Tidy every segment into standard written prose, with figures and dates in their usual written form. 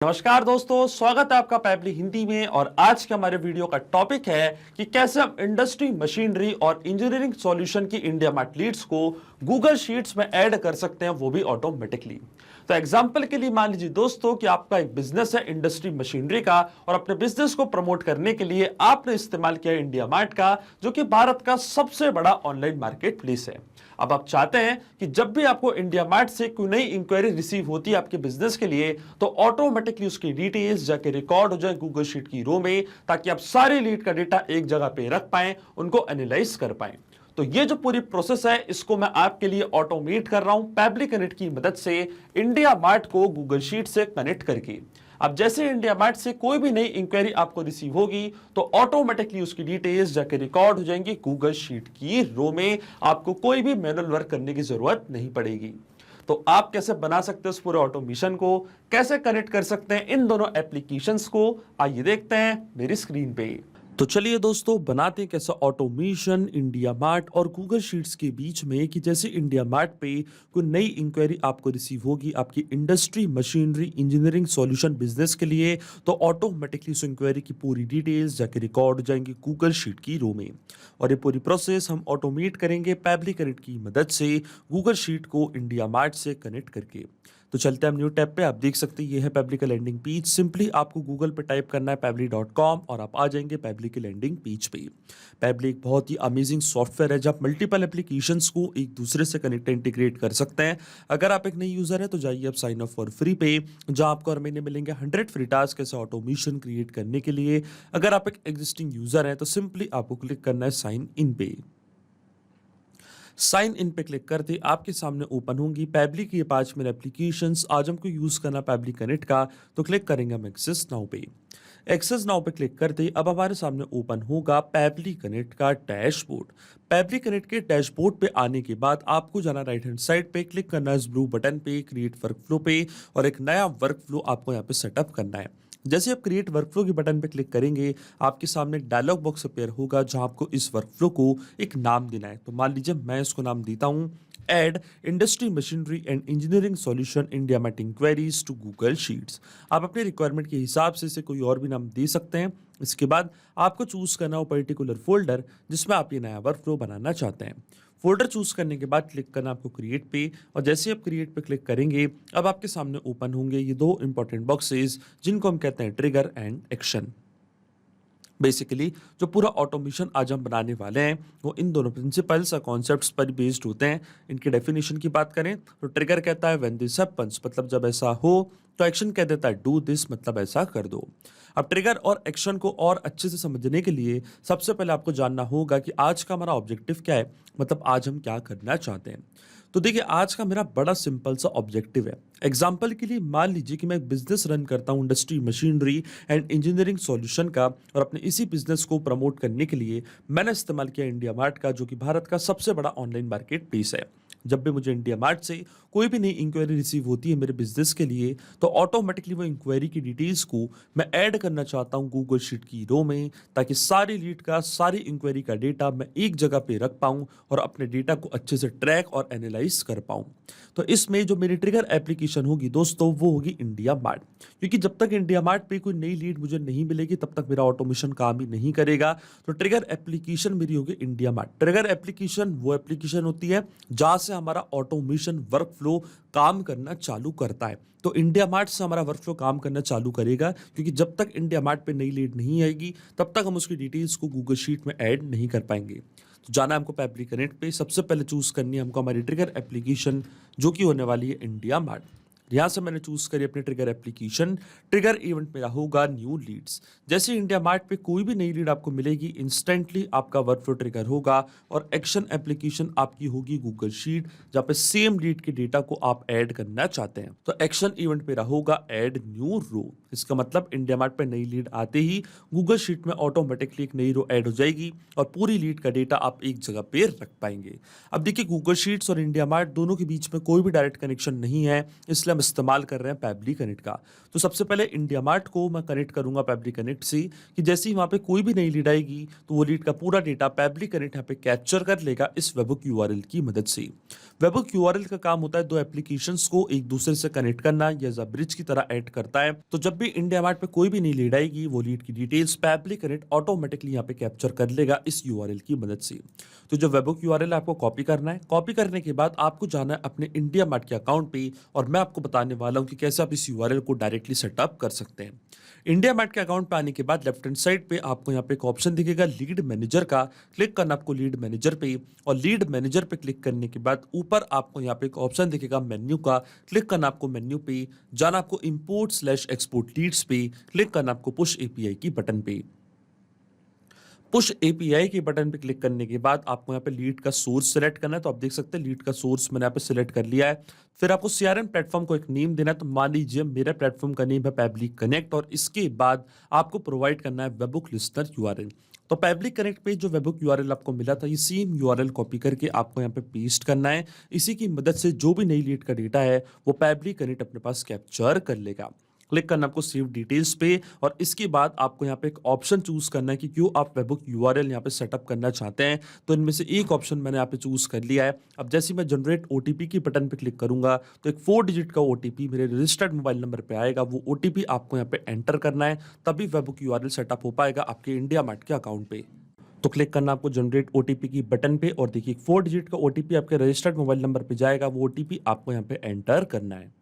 नमस्कार दोस्तों, स्वागत है आपका पैबली हिंदी में। और आज के हमारे वीडियो का टॉपिक है कि कैसे हम इंडस्ट्री मशीनरी और इंजीनियरिंग सॉल्यूशन की इंडिया मार्ट लीड्स को गूगल शीट्स में ऐड कर सकते हैं, वो भी ऑटोमेटिकली। तो एग्जांपल के लिए मान लीजिए दोस्तों कि आपका एक बिजनेस है इंडस्ट्री मशीनरी का, और अपने बिजनेस को प्रमोट करने के लिए आपने इस्तेमाल किया इंडिया मार्ट का, जो कि भारत का सबसे बड़ा ऑनलाइन मार्केट प्लेस है। अब आप चाहते हैं कि जब भी आपको इंडिया मार्ट से कोई नई इंक्वायरी रिसीव होती है आपके बिजनेस के लिए, तो ऑटोमेटिकली उसकी डिटेल्स जाके रिकॉर्ड हो जाए गूगल शीट की रो में, ताकि आप सारे लीड का डेटा एक जगह पे रख पाएं, उनको एनालाइज कर पाएं। तो ये जो पूरी प्रोसेस है, इसको मैं आपके लिए ऑटोमेट कर रहा हूं पैबली कनेक्ट की मदद से, इंडिया मार्ट को गूगल शीट से कनेक्ट करके। अब जैसे इंडिया मार्ट से कोई भी नई इंक्वायरी आपको रिसीव होगी, तो ऑटोमेटिकली उसकी डिटेल्स जाके रिकॉर्ड हो जाएंगी गूगल शीट की रो में। आपको कोई भी मैनुअल वर्क करने की जरूरत नहीं पड़ेगी। तो आप कैसे बना सकते हैं उस पूरे ऑटोमेशन को, कैसे कनेक्ट कर सकते हैं इन दोनों एप्लीकेशंस को, आइए देखते हैं मेरी स्क्रीन पे। तो चलिए दोस्तों, बनाते हैं कैसा ऑटोमेशन इंडिया मार्ट और गूगल शीट्स के बीच में, कि जैसे इंडिया मार्ट पे कोई नई इंक्वायरी आपको रिसीव होगी आपकी industry machinery engineering solution business के लिए, तो ऑटोमेटिकली उस इंक्वायरी की पूरी डिटेल्स जाके रिकॉर्ड हो जाएंगी गूगल शीट की रो में। और ये पूरी प्रोसेस हम ऑटोमेट करेंगे पैबली कनेक्ट की मदद से, गूगल शीट को इंडिया मार्ट से कनेक्ट करके। तो चलते हैं हम न्यू टैब पे। आप देख सकते हैं ये है पैबली का लैंडिंग पेज। सिंपली आपको गूगल पे टाइप करना है pabbly.com और आप आ जाएंगे पैबली के लैंडिंग पेज पे। पैबली एक बहुत ही अमेजिंग सॉफ्टवेयर है, जब मल्टीपल एप्लीकेशंस को एक दूसरे से कनेक्ट इंटीग्रेट कर सकते हैं। अगर आप एक नई यूजर है तो जाइए आप साइन अप फॉर फ्री पे, जहां आपको हर महीने मिलेंगे 100 फ्री टास्क ऐसे ऑटोमेशन क्रिएट करने के लिए। अगर आप एक एग्जिस्टिंग यूजर है तो सिंपली आपको क्लिक करना है साइन इन पे। साइन इन पे क्लिक करते आपके सामने ओपन होंगी पैबली की ये 5 मिनट एप्लीकेशंस। आज हमको यूज करना पैबली कनेक्ट का, तो क्लिक करेंगे हम एक्सेस नाउ पे। एक्सेस नाउ पे क्लिक करते अब हमारे सामने ओपन होगा पैबली कनेक्ट का डैशबोर्ड। पैबली कनेक्ट के डैशबोर्ड पे आने के बाद आपको जाना राइट हैंड साइड पे, क्लिक करना है इस ब्लू बटन पे क्रिएट वर्कफ्लो पे, और एक नया वर्कफ्लो आपको यहाँ पे सेटअप करना है। जैसे आप क्रिएट वर्कफ्लो के बटन पे क्लिक करेंगे, आपके सामने एक डायलॉग बॉक्स अपेयर होगा, जहां आपको इस वर्कफ्लो को एक नाम देना है। तो मान लीजिए मैं इसको नाम देता हूं add industry machinery and engineering solution IndiaMART inquiries to Google Sheets. आप अपने रिक्वायरमेंट के हिसाब से इसे कोई और भी नाम दे सकते हैं। इसके बाद आपको चूज करना हो पर्टिकुलर फोल्डर जिसमें आप ये नया वर्कफ्लो बनाना चाहते हैं। फोल्डर चूज करने के बाद क्लिक करना आपको क्रिएट पे, और जैसे आप क्रिएट पे क्लिक करेंगे अब आपके सामने ओपन होंगे ये दो इंपॉर्टेंट बॉक्सेस, जिनको हम कहते हैं ट्रिगर एंड एक्शन। बेसिकली जो पूरा ऑटोमेशन आज हम बनाने वाले हैं वो इन दोनों प्रिंसिपल्स और कॉन्सेप्ट्स पर बेस्ड होते हैं। इनकी डेफिनेशन की बात करें तो ट्रिगर कहता है व्हेन दिस हैपेंस, मतलब जब ऐसा हो। तो एक्शन कह देता है डू दिस, मतलब ऐसा कर दो। अब ट्रिगर और एक्शन को और अच्छे से समझने के लिए सबसे पहले आपको जानना होगा कि आज का हमारा ऑब्जेक्टिव क्या है, मतलब आज हम क्या करना चाहते हैं। तो देखिए, आज का मेरा बड़ा सिंपल सा ऑब्जेक्टिव है। एग्जाम्पल के लिए मान लीजिए कि मैं एक बिजनेस रन करता हूं industry machinery and engineering solution का, और अपने इसी बिजनेस को प्रमोट करने के लिए मैंने इस्तेमाल किया इंडिया मार्ट का, जो कि भारत का सबसे बड़ा ऑनलाइन मार्केट प्लेस है। जब भी मुझे इंडिया मार्ट से कोई भी नई इंक्वायरी रिसीव होती है मेरे बिजनेस के लिए, तो ऑटोमेटिकली वो इंक्वायरी की डिटेल्स को मैं ऐड करना चाहता हूं गूगल शीट की रो में, ताकि सारी लीड का सारी इंक्वायरी का डेटा मैं एक जगह पे रख पाऊं और अपने डेटा को अच्छे से ट्रैक और एनालाइज कर पाऊं। तो इसमें जो मेरी ट्रिगर एप्लीकेशन होगी दोस्तों, वो होगी इंडिया मार्ट। क्योंकि जब तक इंडिया मार्ट पे कोई नई लीड मुझे नहीं मिलेगी तब तक मेरा ऑटोमेशन काम ही नहीं करेगा। तो ट्रिगर एप्लीकेशन मेरी होगी इंडिया मार्ट। ट्रिगर एप्लीकेशन वो एप्लीकेशन होती है जहां से हमारा ऑटोमेशन वर्कफ्लो काम करना चालू करता है। तो इंडिया मार्ट से हमारा वर्कफ्लो काम करना चालू करेगा, क्योंकि जब तक इंडिया मार्ट पे नई लीड नहीं आएगी तब तक हम उसकी डिटेल्स को गूगल शीट में ऐड नहीं कर पाएंगे। तो जाना हमको पैबली कनेक्ट पे, सबसे पहले चूज करनी है हमको हमारी ट्रिगर एप्लीकेशन, जो कि होने वाली है इंडिया मार्ट। यहाँ से मैंने चूज करी अपनी ट्रिगर एप्लीकेशन। ट्रिगर इवेंट मेरा होगा न्यू लीड्स। जैसे इंडिया मार्ट पे कोई भी नई लीड आपको मिलेगी, इंस्टेंटली आपका वर्कफ्लो ट्रिगर होगा, और एक्शन एप्लीकेशन आपकी होगी गूगल शीट, जहाँ पे सेम लीड के डेटा को आप ऐड करना चाहते हैं। तो एक्शन इवेंट मेरा होगा ऐड न्यू रो। इसका मतलब इंडिया मार्ट पे नई लीड आते ही गूगल शीट में ऑटोमेटिकली एक नई रो ऐड हो जाएगी, और पूरी लीड का डेटा आप एक जगह पे रख पाएंगे। अब देखिए, गूगल शीट्स और इंडिया मार्ट दोनों के बीच में कोई भी डायरेक्ट कनेक्शन नहीं है, इसलिए हम इस्तेमाल कर रहे हैं पैबली कनेक्ट का। तो सबसे पहले इंडिया मार्ट को मैं कनेक्ट करूँगा पैबली कनेक्ट से कि जैसे ही वहाँ पे कोई भी नई लीड आएगी, तो वो लीड का पूरा डेटा पैबली कनेक्ट यहाँ पे कैप्चर कर लेगा इस वेबहुक यूआरएल की मदद से। वेबहुक यूआरएल का काम होता है 2 एप्लीकेशंस को एक दूसरे से कनेक्ट करना, ये एज़ अ ब्रिज की तरह ऐड करता है। तो जब भी इंडिया मार्ट पे कोई भी नई लीड आएगी, वो लीड की डिटेल्स पैबली कनेक्ट ऑटोमेटिकली यहाँ पे कैप्चर कर लेगा इस यूआरएल की मदद से। तो जो वेबहुक यूआरएल आपको कॉपी करना है, कॉपी करने के बाद आपको जाना है अपने इंडिया मार्ट के अकाउंट पे और मैं आपको बताने वाला हूँ कि कैसे आप इस यूआरएल को डायरेक्टली सेटअप कर सकते हैं। इंडिया मार्ट के अकाउंट पे आने के बाद लेफ्ट हैंड साइड पे आपको यहाँ पे एक ऑप्शन दिखेगा लीड मैनेजर का, क्लिक करना आपको लीड मैनेजर पे और लीड मैनेजर पे क्लिक करने के बाद ऊपर आपको यहाँ पे एक ऑप्शन दिखेगा मेन्यू का, क्लिक करना आपको मेन्यू पे, जाना आपको इंपोर्ट स्लैश एक्सपोर्ट लीड्स पे, क्लिक करना आपको पुश एपीआई की बटन पे। पुश एपीआई के बटन पे क्लिक करने के बाद आपको यहाँ पे लीड का सोर्स सेलेक्ट करना है। तो आप देख सकते हैं लीड का सोर्स मैंने यहाँ पे सिलेक्ट कर लिया है। फिर आपको सीआरएम प्लेटफॉर्म को एक नेम देना है। तो मान लीजिए मेरे प्लेटफॉर्म का नेम है पैबली कनेक्ट और इसके बाद आपको प्रोवाइड करना है वेबहुक लिस्टनर यूआरएल। तो पैबली कनेक्ट पे जो वेबहुक यूआरएल आपको मिला था, ये सेम यूआरएल कॉपी करके आपको यहाँ पे पेस्ट करना है। इसी की मदद से जो भी नई लीड का डेटा है वो पैबली कनेक्ट अपने पास कैप्चर कर लेगा। क्लिक करना आपको सेव डिटेल्स पे और इसके बाद आपको यहाँ पे एक ऑप्शन चूज करना है कि क्यों आप वेबहुक यूआरएल यहाँ पे सेटअप करना चाहते हैं। तो इनमें से एक ऑप्शन मैंने यहाँ पे चूज कर लिया है। अब जैसे ही मैं जनरेट ओटीपी की बटन पे क्लिक करूंगा तो एक 4 डिजिट का ओटीपी मेरे रजिस्टर्ड मोबाइल नंबर पे आएगा। वो ओटीपी आपको यहाँ पे एंटर करना है, तभी वेबहुक यूआरएल सेटअप हो पाएगा आपके इंडिया मार्ट के अकाउंट पे। तो क्लिक करना आपको जनरेट ओटीपी की बटन पे और देखिए 4 डिजिट का ओटीपी आपके रजिस्टर्ड मोबाइल नंबर पे जाएगा। वो ओटीपी आपको यहाँ पे एंटर करना है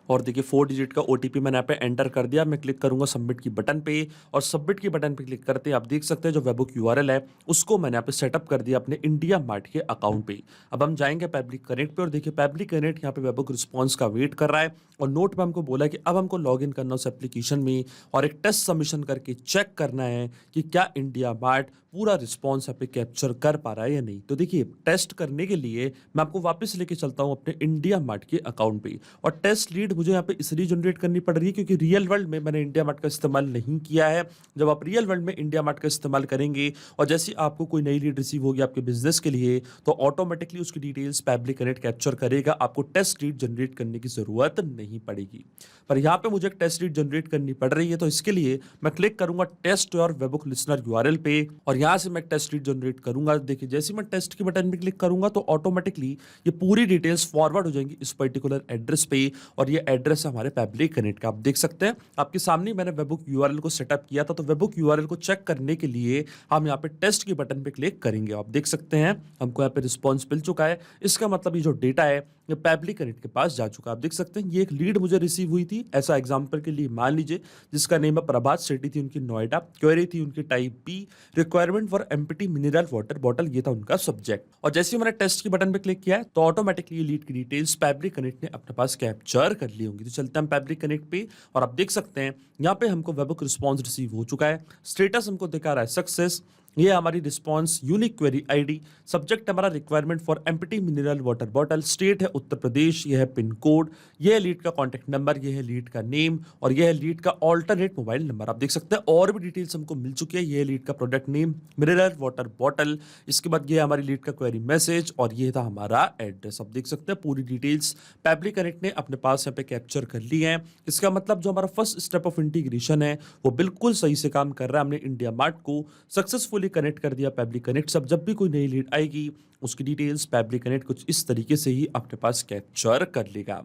और देखिए 4 डिजिट का ओटीपी मैंने यहाँ पे एंटर कर दिया। मैं क्लिक करूंगा सबमिट की बटन पे और सबमिट की बटन पे क्लिक करते ही आप देख सकते हैं जो वेबहुक यूआरएल है उसको मैंने यहाँ पे सेटअप कर दिया अपने इंडिया मार्ट के अकाउंट पे। अब हम जाएंगे पैबली कनेक्ट पे और देखिए पैबली कनेक्ट यहाँ पे वेबहुक रिस्पॉन्स का वेट कर रहा है और नोट पे हमको बोला है कि अब हमको लॉग इन करना उस एप्लीकेशन में और एक टेस्ट सबमिशन करके चेक करना है कि क्या इंडिया मार्ट पूरा रिस्पॉन्स यहाँ पे कैप्चर कर पा रहा है या नहीं। तो देखिए टेस्ट करने के लिए मैं आपको वापस लेके चलता हूँ अपने इंडिया मार्ट के अकाउंट पे और टेस्ट लीड मुझे यहाँ पे इसलिए जनरेट करनी पड़ रही है क्योंकि रियल वर्ल्ड में मैंने इंडिया मार्ट का इस्तेमाल नहीं किया है। जब आप रियल वर्ल्ड में इंडिया मार्ट का इस्तेमाल करेंगे और जैसे आपको कोई नई लीड रिसीव होगी आपके बिजनेस के लिए, तो ऑटोमेटिकली उसकी डिटेल्स पैबली कनेक्ट कैप्चर करेगा, आपको टेस्ट लीड जनरेट करने की जरूरत नहीं पड़ेगी। पर यहाँ पे मुझे एक टेस्ट लीड जनरेट करनी पड़ रही है, तो इसके लिए मैं क्लिक करूंगा test your webhook listener URL पे और यहाँ से मैं टेस्ट लीड जनरेट करूंगा। देखिए जैसे मैं टेस्ट के बटन पे क्लिक करूंगा तो ऑटोमेटिकली ये पूरी डिटेल्स फॉरवर्ड हो जाएंगी इस पर्टिकुलर एड्रेस पे और ये एड्रेस है हमारे पैबली कनेक्ट का। आप देख सकते हैं आपके सामने मैंने वेबहुक यूआरएल को सेटअप किया था। तो वेबहुक यूआरएल को चेक करने के लिए हम यहाँ पे टेस्ट के बटन पे क्लिक करेंगे। आप देख सकते हैं हमको यहाँ पे रिस्पॉन्स मिल चुका है। इसका मतलब ये जो डेटा है ये पैबली कनेक्ट के पास जा चुका है। आप देख सकते हैं ये एक लीड मुझे रिसीव हुई थी। ऐसा एग्जांपल के लिए मान लीजिए जिसका नेम है प्रभात सिटी थी उनकी नोएडा, क्वेरी थी उनकी type B, requirement for empty mineral water bottle, ये था उनका सब्जेक्ट। और जैसे ही मैंने टेस्ट के बटन पे क्लिक किया है तो ऑटोमेटिकली ये लीड की डिटेल्स पैबली कनेक्ट ने अपने पास कैप्चर कर ली होंगी। तो चलते हैं पैबली कनेक्ट पे और आप देख सकते हैं यहाँ पे हमको वेबहुक रिस्पॉन्स रिसीव हो चुका है। स्टेटस हमको दिखा रहा है सक्सेस, ये हमारी response unique query ID, subject हमारा requirement for empty mineral water bottle, state है उत्तर प्रदेश, ये है पिन कोड, ये है लीड का कॉन्टैक्ट नंबर, ये है लीड का नेम और ये है लीड का ऑल्टरनेट मोबाइल नंबर। आप देख सकते हैं और भी डिटेल्स हमको मिल चुकी है। ये है लीड का product name mineral water bottle, इसके बाद ये हमारी लीड का क्वेरी मैसेज और ये था हमारा एड्रेस। आप देख सकते हैं पूरी डिटेल्स पैबली कनेक्ट ने अपने पास यहाँ पे कैप्चर कर ली है। इसका मतलब जो हमारा फर्स्ट स्टेप ऑफ इंटीग्रेशन है वो बिल्कुल सही से काम कर रहा है। हमने इंडिया मार्ट को सक्सेसफुली कनेक्ट कर दिया पैबली कनेक्ट। सब जब भी कोई नई लीड आएगी उसकी डिटेल्स पैबली कनेक्ट कुछ इस तरीके से ही अपने पास कैप्चर कर लेगा।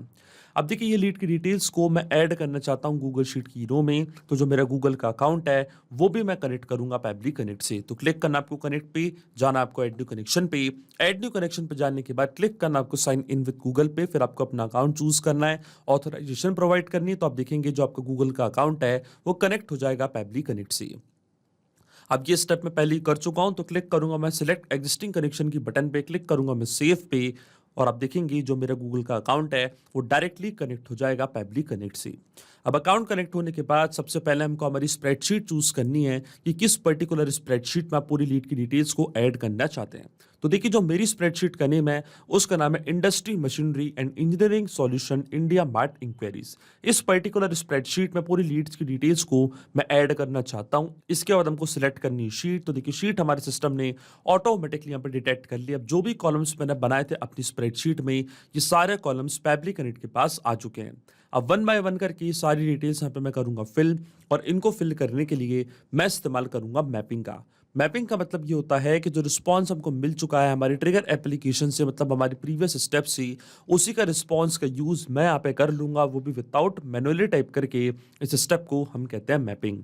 अब देखिए ये लीड की डिटेल्स को मैं ऐड करना चाहता हूं गूगल शीट की रो में। तो जो मेरा गूगल का अकाउंट है वो भी मैं कनेक्ट करूंगा पैबली कनेक्ट से। तो क्लिक करना आपको कनेक्ट पे, जाना आपको ऐड न्यू कनेक्शन पे। ऐड न्यू कनेक्शन पे जाने के बाद क्लिक करना आपको साइन इन विद गूगल पे। फिर आपको अपना अकाउंट चूज करना है, ऑथराइजेशन प्रोवाइड करनी है। तो आप देखेंगे जो आपका गूगल का अकाउंट है वो कनेक्ट हो जाएगा पैबली कनेक्ट से। अब ये स्टेप मैं पहले ही कर चुका हूं। तो क्लिक करूंगा मैं सिलेक्ट एग्जिस्टिंग कनेक्शन की बटन पे, क्लिक करूंगा मैं सेव पे और आप देखेंगे जो मेरा गूगल का अकाउंट है वो डायरेक्टली कनेक्ट हो जाएगा पैबली कनेक्ट से। अब अकाउंट कनेक्ट होने के बाद सबसे पहले हमको हमारी स्प्रेडशीट चूज करनी है कि किस पर्टिकुलर स्प्रेडशीट में आप पूरी लीड की डिटेल्स को ऐड करना चाहते हैं। तो देखिए, जो मेरी स्प्रेडशीट का नेम है उसका नाम है industry machinery and engineering solution IndiaMART inquiries. इस पर्टिकुलर स्प्रेडशीट में पूरी लीड्स की डिटेल्स को मैं ऐड करना चाहता हूं। इसके बाद हमको सिलेक्ट करनी है शीट। तो देखिए, शीट हमारे सिस्टम ने ऑटोमेटिकली यहाँ पे डिटेक्ट कर लिया। अब जो भी कॉलम्स मैंने बनाए थे अपनी स्प्रेडशीट में, ये सारे कॉलम्स पैबली कनेक्ट के पास आ चुके हैं। अब वन बाय वन करके सारी डिटेल्स यहाँ पे मैं करूंगा फिल, और इनको फिल करने के लिए मैं इस्तेमाल करूंगा मैपिंग का। मैपिंग का मतलब ये होता है कि जो रिस्पांस हमको मिल चुका है हमारी ट्रिगर एप्लीकेशन से, मतलब हमारी प्रीवियस स्टेप से, उसी का रिस्पांस का यूज मैं यहाँ पे कर लूंगा, वो भी विदाउट मैनुअली टाइप करके। इस स्टेप को हम कहते हैं मैपिंग।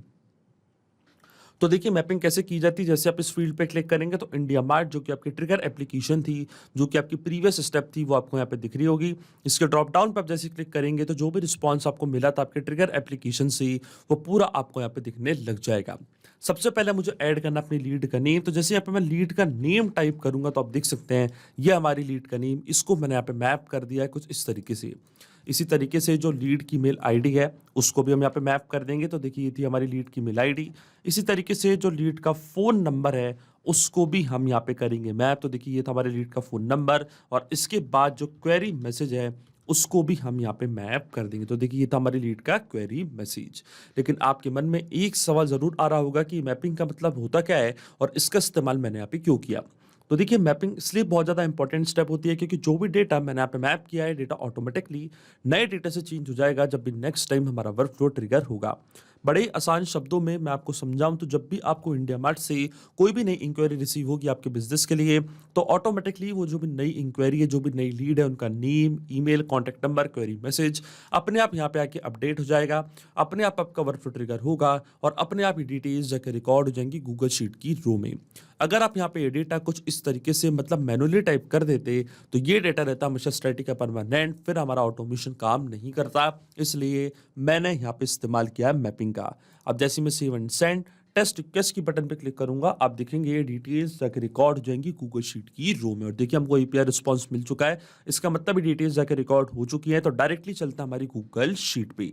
तो देखिए, मैपिंग कैसे की जाती है। जैसे आप इस फील्ड पे क्लिक करेंगे तो इंडिया मार्ट जो कि आपकी ट्रिगर एप्लीकेशन थी, जो कि आपकी प्रीवियस स्टेप थी, वो आपको यहाँ पे दिख रही होगी। इसके ड्रॉप डाउन पे आप जैसे क्लिक करेंगे तो जो भी रिस्पांस आपको मिला था आपके ट्रिगर एप्लीकेशन से, वो पूरा आपको यहाँ पे दिखने लग जाएगा। सबसे पहले मुझे ऐड करना अपनी लीड का नेम। तो जैसे यहाँ पे मैं लीड का नेम टाइप करूंगा तो आप देख सकते हैं ये हमारी लीड का नेम। इसको मैंने यहाँ पे मैप कर दिया है कुछ इस तरीके से। इसी तरीके से जो लीड की मेल आईडी है उसको भी हम यहाँ पे मैप कर देंगे। तो देखिए, ये थी हमारी लीड की मेल आईडी। इसी तरीके से जो लीड का फोन नंबर है उसको भी हम यहाँ पे करेंगे मैप। तो देखिए, ये था हमारे लीड का फोन नंबर, और इसके बाद जो क्वेरी मैसेज है उसको भी हम यहाँ पे मैप कर देंगे। तो देखिए, ये था हमारी लीड का क्वेरी मैसेज। लेकिन आपके मन में एक सवाल जरूर आ रहा होगा कि मैपिंग का मतलब होता क्या है और इसका इस्तेमाल मैंने यहाँ पे क्यों किया। तो देखिए, मैपिंग इसलिए बहुत ज़्यादा इंपॉर्टेंट स्टेप होती है क्योंकि जो भी डेटा मैंने यहाँ पे मैप किया है, डेटा ऑटोमेटिकली नए डेटा से चेंज हो जाएगा जब भी नेक्स्ट टाइम हमारा वर्क फ्लो ट्रिगर होगा। बड़े ही आसान शब्दों में मैं आपको समझाऊं तो जब भी आपको इंडिया मार्ट से कोई भी नई इंक्वायरी रिसीव होगी आपके बिजनेस के लिए, तो ऑटोमेटिकली वो जो भी नई इंक्वायरी है, जो भी नई लीड है, उनका name, email, contact number, query message अपने आप यहाँ पे आके अपडेट हो जाएगा। अपने आप आपका वर्क फ्लो ट्रिगर होगा और अपने आप ही डिटेल्स जाके रिकॉर्ड हो जाएंगी गूगल शीट की रो में। अगर आप यहाँ पे ये डेटा कुछ इस तरीके से मतलब मैनुअली टाइप कर देते तो ये डेटा रहता हमेशा स्टैटिक या परमानेंट, फिर हमारा ऑटोमेशन काम नहीं करता। इसलिए मैंने यहाँ पे इस्तेमाल किया है मैपिंग का। अब जैसे मैं save and send test request की बटन पे क्लिक करूंगा, आप देखेंगे ये डिटेल्स जाके रिकॉर्ड हो जाएंगी गूगल शीट की रो में। और देखिए, हमको एपीआई रिस्पांस मिल चुका है। इसका मतलब ये डिटेल्स जाके रिकॉर्ड हो चुकी है, तो डायरेक्टली चलता हमारी गूगल शीट पे।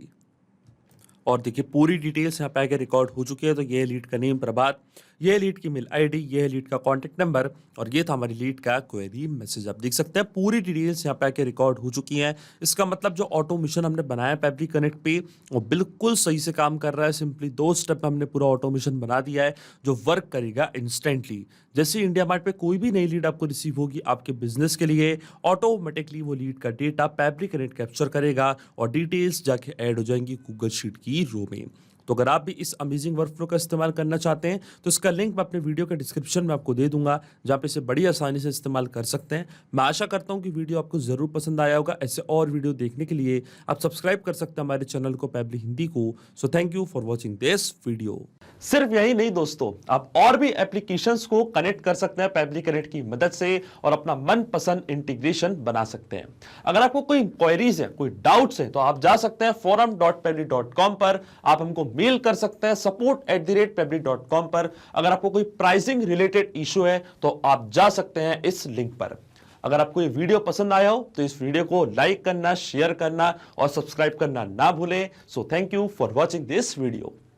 और देखिए, पूरी डिटेल्स यहाँ पे आगे रिकॉर्ड हो चुकी है। तो ये लीड का नेम प्रभात, ये लीड की मेल आईडी, ये लीड का कॉन्टैक्ट नंबर, और ये था हमारी लीड का क्वेरी मैसेज। आप देख सकते हैं पूरी डिटेल्स यहाँ पे आके रिकॉर्ड हो चुकी हैं। इसका मतलब जो ऑटोमेशन हमने बनाया पैबली कनेक्ट पे, वो बिल्कुल सही से काम कर रहा है। सिंपली 2 स्टेप में हमने पूरा ऑटोमेशन बना दिया है जो वर्क करेगा इंस्टेंटली। जैसे इंडिया मार्ट पे कोई भी नई लीड आपको रिसीव होगी आपके बिजनेस के लिए, ऑटोमेटिकली वो लीड का डेटा पैबली कनेक्ट कैप्चर करेगा और डिटेल्स जाके ऐड हो जाएंगी गूगल शीट की रो में। तो अगर आप भी इस अमेजिंग वर्कफ्लो का इस्तेमाल करना चाहते हैं तो इसका लिंक मैं अपने वीडियो के डिस्क्रिप्शन में आपको दे दूंगा, जहां पे इसे बड़ी आसानी से इस्तेमाल कर सकते हैं। मैं आशा करता हूं कि वीडियो आपको जरूर पसंद आया होगा। ऐसे और वीडियो देखने के लिए आप सब्सक्राइब कर सकते हैं हमारे चैनल को, पैबली हिंदी को। So thank you for watching this video. सिर्फ यही नहीं दोस्तों, आप और भी एप्लीकेशंस को कनेक्ट कर सकते हैं पैबली कनेक्ट की मदद से और अपना मनपसंद इंटीग्रेशन बना सकते हैं। अगर आपको कोई इंक्वायरीज है, कोई डाउट्स है, तो आप जा सकते हैं forum.pebly.com पर। आप हमको मेल कर सकते हैं support@pebly.com पर। अगर आपको कोई प्राइसिंग रिलेटेड इशू है तो आप जा सकते हैं इस लिंक पर। अगर आपको ये वीडियो पसंद आया हो तो इस वीडियो को लाइक करना, शेयर करना और सब्सक्राइब करना ना भूलें। So thank you for watching this video.